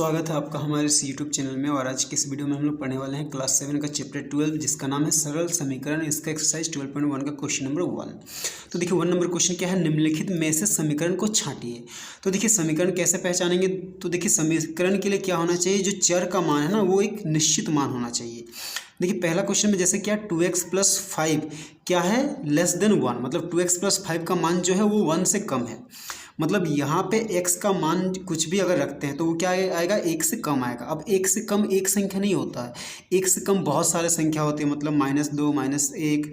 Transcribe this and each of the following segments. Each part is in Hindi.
स्वागत है आपका हमारे इस यूट्यूब चैनल में। और आज की इस वीडियो में हम लोग पढ़ने वाले हैं क्लास 7 का चैप्टर 12 जिसका नाम है सरल समीकरण। इसका एक्सरसाइज 12.1 का क्वेश्चन नंबर 1। तो देखिए 1 नंबर क्वेश्चन क्या है, निम्नलिखित में से समीकरण को छांटिए। तो देखिए समीकरण कैसे पहचानेंगे, तो देखिए समीकरण के लिए क्या होना चाहिए, जो चर का मान है ना वो एक निश्चित मान होना चाहिए। देखिए पहला क्वेश्चन में जैसे क्या 2x + 5 क्या है लेस देन 1, मतलब 2x + 5 का मान जो है वो 1 से कम है। मतलब यहाँ पे x का मान कुछ भी अगर रखते हैं तो वो क्या आएगा, 1 से कम आएगा। अब 1 से कम एक संख्या नहीं होता है, 1 से कम बहुत सारे संख्या होती है, मतलब -2 -1,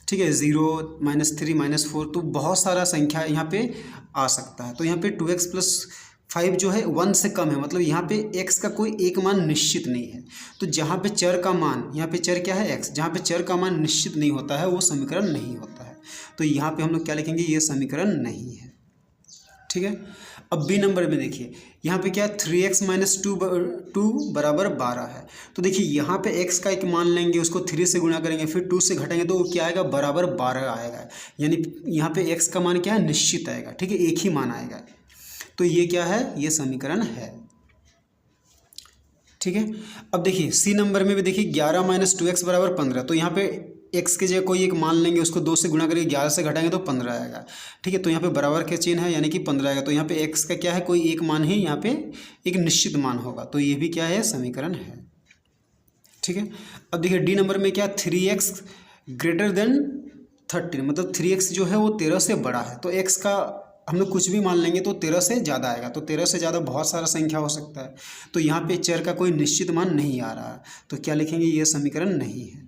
ठीक है, 0 -3 -4, तो बहुत सारा संख्या यहाँ पे आ सकता है। तो यहाँ पे 2x + 5 जो है 1 से कम है, मतलब यहाँ पे x का कोई एक मान निश्चित नहीं है। तो जहाँ पे चर का मान, यहाँ पे चर क्या है x, जहाँ पे चर का मान निश्चित नहीं होता है वो समीकरण नहीं होता है। तो यहाँ पे हम लोग क्या लिखेंगे, ये समीकरण नहीं है। ठीक है। अब बी नंबर में देखिए यहाँ पे क्या 3x - 2 = 12 है। तो देखिए यहाँ पे x का एक मान लेंगे, उसको 3 से गुणा करेंगे, फिर 2 से घटाएंगे तो क्या आएगा, बराबर 12 आएगा। यानी यहाँ पे x का मान क्या है, निश्चित आएगा। ठीक है, एक ही मान आएगा। तो ये क्या है, ये समीकरण है। ठीक है। अब देखिए सी नंबर में भी देखिए 11 - 2x = 15। तो यहाँ पे x के जगह कोई एक मान लेंगे, उसको 2 से गुणा करके 11 से घटाएंगे तो 15 आएगा। ठीक है, तो यहाँ पे बराबर के चिन्ह है यानी कि 15 आएगा। तो यहाँ पे x का क्या है, कोई एक मान ही यहाँ पे एक निश्चित मान होगा। तो ये भी क्या है, समीकरण है। ठीक है। अब देखिए डी नंबर में क्या 3x > 13, मतलब 3x जो है वो 13 से बड़ा है। तो x का हम लोग कुछ भी मान लेंगे तो 13 से ज़्यादा आएगा। तो 13 से ज़्यादा बहुत सारा संख्या हो सकता है। तो यहाँ पे चर का कोई निश्चित मान नहीं आ रहा है, तो क्या लिखेंगे, ये समीकरण नहीं है।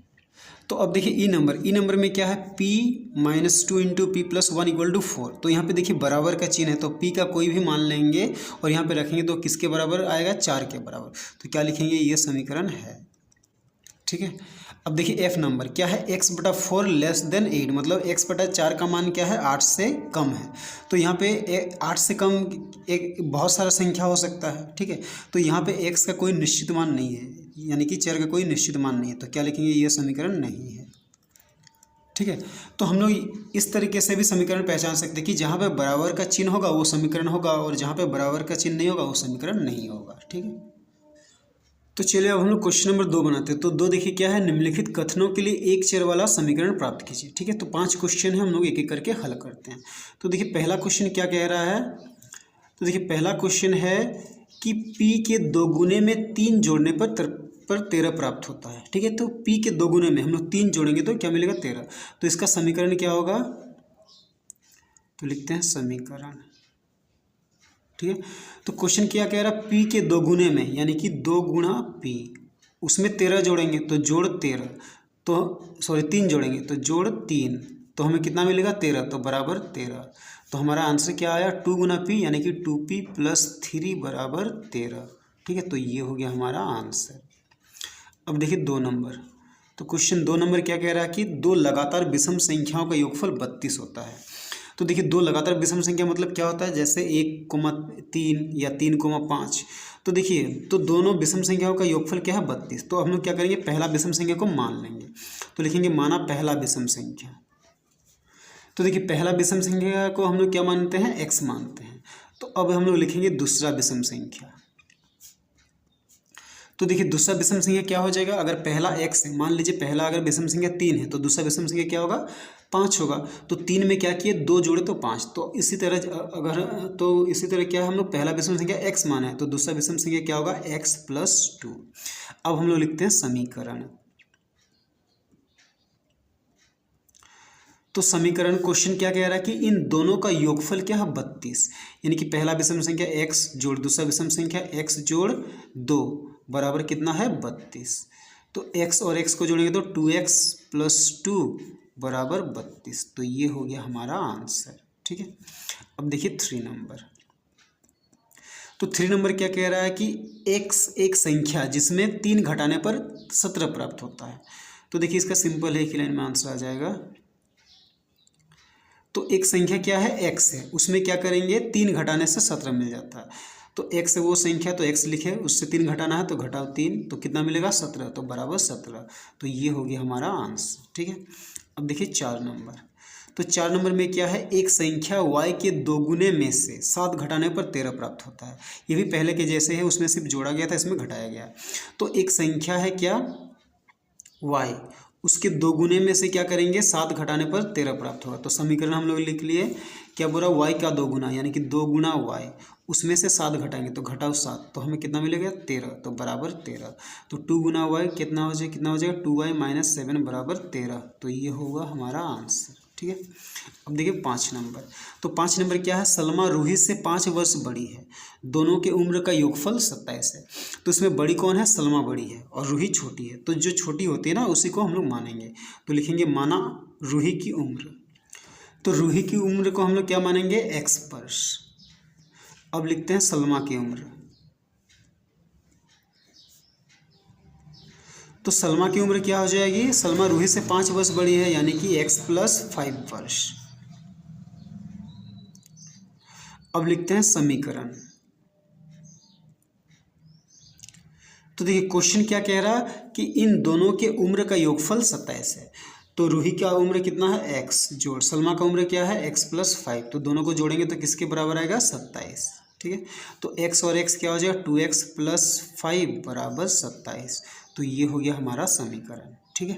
तो अब देखिए ई नंबर में क्या है, p - 2 × p + 1 = 4। तो यहाँ पे देखिए बराबर का चिन्ह है, तो p का कोई भी मान लेंगे और यहाँ पे रखेंगे तो किसके बराबर आएगा, 4 के बराबर। तो क्या लिखेंगे, ये समीकरण है। ठीक है। अब देखिए एफ नंबर क्या है, x/4 < 8, मतलब x/4 का मान क्या है, 8 से कम है। तो यहाँ पे 8 से कम एक बहुत सारा संख्या हो सकता है। ठीक है, तो यहाँ पे x का कोई निश्चित मान नहीं है, यानी कि चर का कोई निश्चित मान नहीं है। तो क्या लिखेंगे, ये समीकरण नहीं है। ठीक है, तो हम लोग इस तरीके से भी समीकरण पहचान सकते हैं कि जहाँ पे बराबर का चिन्ह होगा वो समीकरण होगा, और जहाँ पे बराबर का चिन्ह नहीं होगा वो समीकरण नहीं होगा। ठीक है, तो चलिए अब हम लोग क्वेश्चन नंबर 2 बनाते हैं। तो 2 देखिए क्या है, निम्नलिखित कथनों के लिए एक चर वाला समीकरण प्राप्त कीजिए। ठीक है, तो 5 क्वेश्चन है, हम लोग एक एक करके हल करते हैं। तो देखिए पहला क्वेश्चन क्या कह रहा है, तो देखिए पहला क्वेश्चन है कि p के 2 गुने में 3 जोड़ने पर 13 प्राप्त होता है। ठीक है, तो p के 2 गुने में हम लोग 3 जोड़ेंगे तो क्या मिलेगा, 13। तो इसका समीकरण क्या होगा, तो लिखते हैं समीकरण। ठीक है, तो क्वेश्चन क्या कह रहा है, p के 2 गुने में यानी कि 2 गुणा p, उसमें 13 जोड़ेंगे तो जोड़ 13, तो सॉरी 3 जोड़ेंगे तो जोड़ 3, तो हमें कितना मिलेगा, 13, तो बराबर 13। तो हमारा आंसर क्या आया, 2 गुना p यानी कि 2p + 3 = 13। ठीक है, तो ये हो गया हमारा आंसर। अब देखिए 2 नंबर, तो क्वेश्चन 2 नंबर क्या कह रहा है कि 2 लगातार विषम संख्याओं का योगफल 32 होता है। तो देखिए 2 लगातार विषम संख्या मतलब क्या होता है, जैसे 1,3 या 3,5। तो देखिए तो दोनों विषम संख्याओं का योगफल क्या है, 32। तो हम लोग क्या करेंगे, पहला विषम संख्या को मान लेंगे। तो लिखेंगे माना पहला विषम संख्या। तो देखिए पहला विषम संख्या को हम लोग क्या मानते हैं, x मानते हैं। तो अब हम लोग लिखेंगे दूसरा विषम संख्या। तो देखिए दूसरा विषम संख्या क्या हो जाएगा, अगर पहला x है, मान लीजिए पहला अगर विषम संख्या 3 है तो दूसरा विषम संख्या क्या होगा, 5 होगा। तो 3 में क्या किए, 2 जोड़े तो 5। तो इसी तरह क्या है, हम लोग पहला विषम संख्या x माना है तो दूसरा विषम संख्या क्या होगा, x + 2। अब हम लोग लिखते हैं समीकरण। तो समीकरण क्वेश्चन क्या कह रहा है कि इन दोनों का योगफल क्या है, 32, यानी कि पहला विषम संख्या x जोड़ दूसरा विषम संख्या x जोड़ 2 बराबर कितना है, 32। तो x और x को जोड़ेंगे तो 2x + 2 बराबर 32। तो ये हो गया हमारा आंसर। ठीक है, अब देखिए 3 नंबर। तो 3 नंबर क्या कह रहा है कि x एक संख्या जिसमें 3 घटाने पर 17 प्राप्त होता है। तो देखिए इसका सिंपल है, एक ही लाइन में आंसर आ जाएगा। तो एक संख्या क्या है, x है, उसमें क्या करेंगे, 3 घटाने से 17 मिल जाता है। तो x है वो संख्या, तो x लिखे, उससे 3 घटाना है तो घटाओ 3, तो कितना मिलेगा, 17, तो बराबर 17। तो ये हो गया हमारा आंसर। ठीक है, अब देखिए 4 नंबर। तो 4 नंबर में क्या है, एक संख्या y के दोगुने में से 7 घटाने पर 13 प्राप्त होता है। ये भी पहले के जैसे है, उसमें सिर्फ जोड़ा गया था, इसमें घटाया गया। तो एक संख्या है क्या y, उसके दोगुने में से क्या करेंगे, 7 घटाने पर 13 प्राप्त होगा। तो समीकरण हम लोग लिख लिए, क्या बोला, y का दोगुना यानी कि 2 गुना y, उसमें से 7 घटाएंगे तो घटाओ 7, तो हमें कितना मिलेगा 13, तो बराबर 13। तो 2 गुना y कितना हो जाएगा 2y माइनस 7 बराबर 13। तो ये होगा हमारा आंसर। ठीक है, अब देखिए 5 नंबर। तो 5 नंबर क्या है, सलमा रूही से 5 वर्ष बड़ी है, दोनों के उम्र का योगफल 27 है। तो इसमें बड़ी कौन है, सलमा बड़ी है और रूही छोटी है। तो जो छोटी होती है ना उसी को हम लोग मानेंगे। तो लिखेंगे माना रूही की उम्र। तो रूही की उम्र को हम लोग क्या मानेंगे, x वर्ष। अब लिखते हैं सलमा की उम्र। तो सलमा की उम्र क्या हो जाएगी, सलमा रूही से 5 वर्ष बड़ी है यानी कि x प्लस 5 वर्ष। अब लिखते हैं समीकरण। तो देखिए क्वेश्चन क्या कह रहा कि इन दोनों के उम्र का योगफल 27 है। तो रूही का उम्र कितना है x जोड़ सलमा का उम्र क्या है x प्लस 5, तो दोनों को जोड़ेंगे तो किसके बराबर आएगा 27। ठीक है, तो x और x क्या हो जाएगा 2x प्लस 5 बराबर 27। तो ये हो गया हमारा समीकरण। ठीक है।